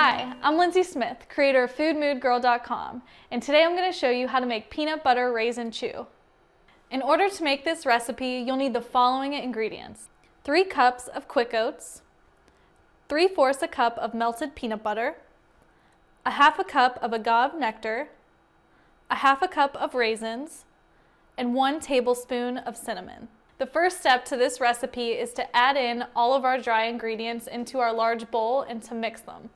Hi, I'm Lindsay Smith, creator of FoodMoodGirl.com, and today I'm going to show you how to make peanut butter raisin chew. In order to make this recipe, you'll need the following ingredients: 3 cups of quick oats, 3/4 a cup of melted peanut butter, a half a cup of agave nectar, a half a cup of raisins, and 1 tablespoon of cinnamon. The first step to this recipe is to add in all of our dry ingredients into our large bowl and to mix them.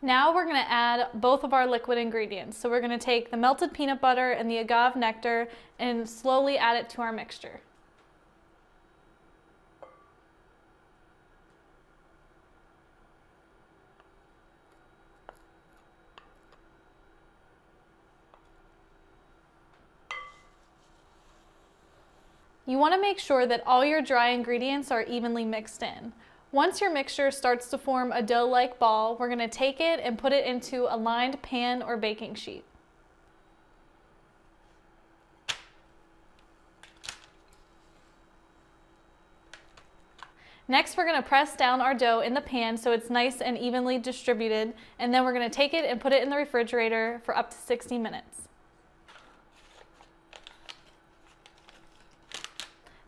Now we're going to add both of our liquid ingredients. So we're going to take the melted peanut butter and the agave nectar and slowly add it to our mixture. You want to make sure that all your dry ingredients are evenly mixed in. Once your mixture starts to form a dough-like ball, we're going to take it and put it into a lined pan or baking sheet. Next, we're going to press down our dough in the pan so it's nice and evenly distributed, and then we're going to take it and put it in the refrigerator for up to 60 minutes.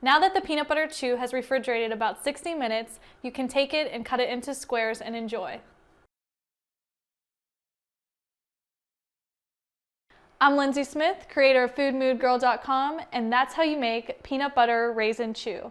Now that the peanut butter chew has refrigerated about 60 minutes, you can take it and cut it into squares and enjoy. I'm Lindsay Smith, creator of FoodMoodGirl.com, and that's how you make peanut butter raisin chew.